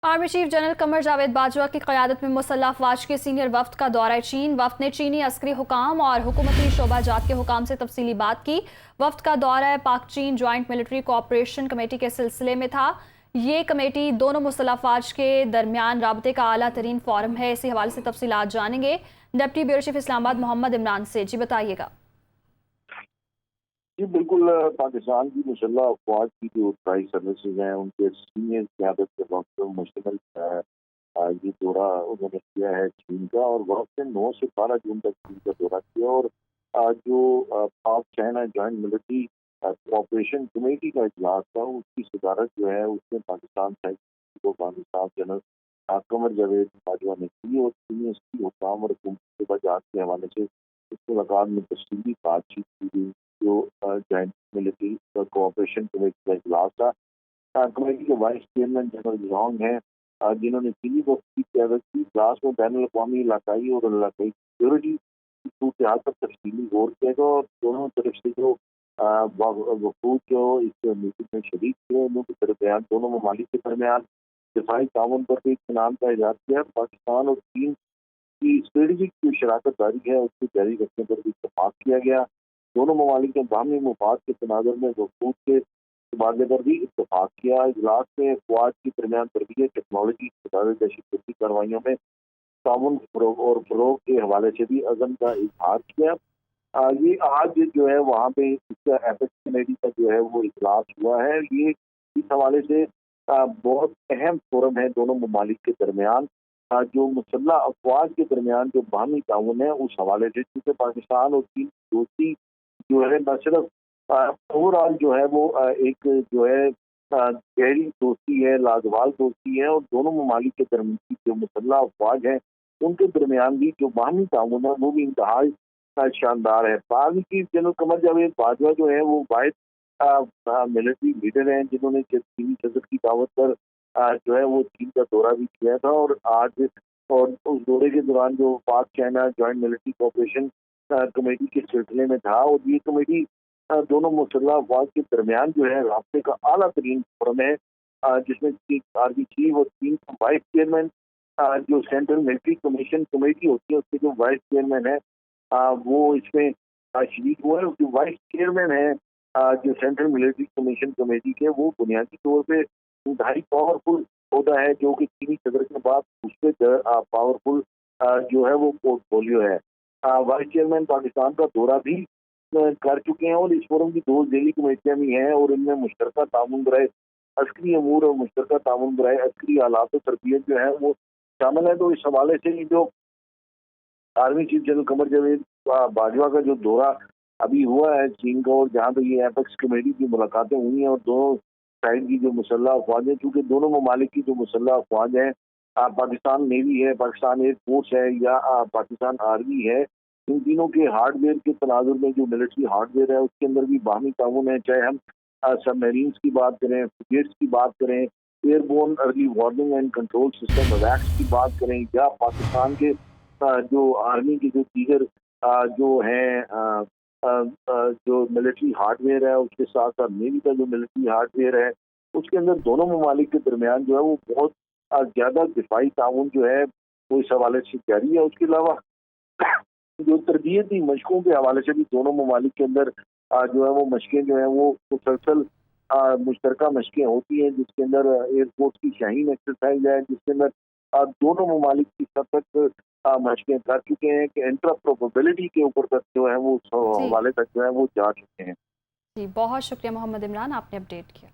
Army chief general Qamar Javed Bajwa की क़यादत में मुसल्लह अफ़वाज के सीनियर वफ़द का दौरा चीन। वफ़द ने चीनी अस्करी हुकाम और हुकूमती शोबा जात के हुकाम से तफसीली बात की। वफ़द का दौरा पाक चीन जॉइंट मिलिट्री कोऑपरेशन कमेटी के सिलसिले में था। ये कमेटी दोनों मुसल्लह अफ़वाज के दरमियान राबते का आला तरीन फ़ोरम है। इसी हवाले से तफसीलात जानेंगे deputy bureau chief Islamabad Mohammad Imran से। जी बताइएगा। जी बिल्कुल, पाकिस्तान की मुसल्लह अफ़वाज की जो ट्राई सर्विसेज हैं उनके सीनियर क़यादत के वक्त पर मुश्तमिल ये दौरा उन्होंने किया है चीन का, और वक्त ने 9 से 12 जून तक चीन का दौरा किया। और जो पाक China joint military cooperation committee का इजलास था उसकी सदारत जो है उसमें पाकिस्तान को पाकिस्तान जनरल कमर जावेद बाजवा ने की, और चीनी अस्करी हुकाम और हुकूमती शोबाजात के हवाले से इस मुलाकात में तफसीली बातचीत की गई। जो जॉइंट मिलिट्री कोऑपरेशन कमेटी का इजलास था, कमेटी के वाइस चेयरमैन जनरल जोंग हैं, जिन्होंने चीनी वक्त की क़यादत की। इजलास में बैनुल अक़वामी, इलाकाई और इलाकाई सिक्योरिटी की सूरत हाल पर तफसीली गौर किया गया, और दोनों तरफ से जो वफूद जो इस मीटिंग में शरीक थे उनके दरमियान दोनों ममालिक के दरमियान दिफाई ताउन पर भी इत्मीनान का इज़हार किया। पाकिस्तान और चीन की स्ट्रेटजिक जो शराकत दारी है उसको जारी रखने पर भी इत्तफाक किया गया। दोनों ममालिक के बाहमी मुफाद के तनाज़ुर में वफूद के तबादले पर भी इत्तफाक किया। इजलास में अफ़वाज के दरमियान तरबियत, टेक्नोलॉजी, दहशतगर्दी कार्रवाइयों में ताउन और फ़रोग़ के हवाले से भी अज़म का इजहार किया। ये आज जो है वहाँ पे इसका एपेक्स कमेटी का जो है वो इजलास हुआ है। ये इस हवाले से बहुत अहम फोरम है दोनों ममालिक के दरमियान, जो मुसल्लह अफ़वाज के दरमियान जो बाहमी ताउन है उस हवाले से, क्योंकि पाकिस्तान और चीन की दोस्ती जो है न सिर्फ ओवरऑल जो है वो एक जो है गहरी दोस्ती है, लाजवाल दोस्ती है, और दोनों ममालिक के दरमियान जो मुसल्लह अफ़वाज हैं उनके दरमियान भी जो बाहमी ताउन है वो भी इंतहाई शानदार है। Army chief general Qamar Javed Bajwa जो है वो वाहिद मिलिट्री लीडर हैं जिन्होंने चीनी सदर की दावत पर जो है वो चीन का दौरा भी किया था, और आज और उस दौरे के दौरान जो पाक China joint military cooperation committee के सिलसिले में था, और ये कमेटी दोनों मुसल्लह अफ़वाज के दरमियान जो है राब्ते का आला तरीन फोरम है, जिसमें आर्मी चीफ और चीन का वाइस चेयरमैन, जो सेंट्रल मिलिट्री कमीशन कमेटी होती है उसके जो वाइस चेयरमैन है वो इसमें शरीक हुआ है। जो वाइस चेयरमैन है जो सेंट्रल मिलिट्री कमीशन कमेटी के, वो बुनियादी तौर पे इंतहाई पावरफुल होता है, जो कि चीनी सदर के बाद उससे पावरफुल जो है वो पोर्टफोलियो है। वाइस चेयरमैन पाकिस्तान का दौरा भी कर चुके हैं, और इस फोरम की 2 ज़ेली कमेटियाँ भी हैं, और इनमें मुश्तरका ताउन बराए अस्करी अमूर और मुश्तरका ताउन बराए अस्करी आलात और तरबियत जो है वो शामिल है। तो इस हवाले से जो army chief general Qamar Javed Bajwa का जो दौरा अभी हुआ है चीन का, और जहाँ पे ये एपेक्स कमेटी की मुलाकातें हुई हैं और दोनों साइड की जो मुसल्लह अफ़वाज है, चूँकि दोनों ममालिक की जो मुसल्लह अफ़वाज हैं, पाकिस्तान नेवी है, पाकिस्तान एयरफोर्स है या पाकिस्तान आर्मी है, इन तीनों के हार्डवेयर के तनाजुर में जो मिलिट्री हार्डवेयर है उसके अंदर भी बाहमी ताउन है। चाहे हम सबमरीन्स की बात करें, फ्रिगेट्स की बात करें, airborne early warning and control system अवैक्स की बात करें, या पाकिस्तान के जो आर्मी की जो दीगर जो हैं जो मिलिट्री हार्डवेयर है, उसके साथ साथ नेवी का जो मिलिट्री हार्डवेयर है, उसके अंदर दोनों ममालिक के दरमियान जो है वो बहुत ज़्यादा दिफाई ताउन जो है वो इस हवाले से जारी है। उसके अलावा जो तरबियती मशकों के हवाले से भी दोनों ममालिक के अंदर जो है वो मशकें जो है वो मुसलसल मुश्तरका मशकें होती हैं, जिसके अंदर एयरफोर्स की शाहीन एक्सरसाइज है, जिसके अंदर दोनों ममालिक की सब तक मशकें कर चुके हैं कि इंटरऑपरेबिलिटी के ऊपर तक जो है वो उस जी हवाले तक जो है वो जा चुके हैं। जी, बहुत शुक्रिया मोहम्मद इमरान, आपने अपडेट किया।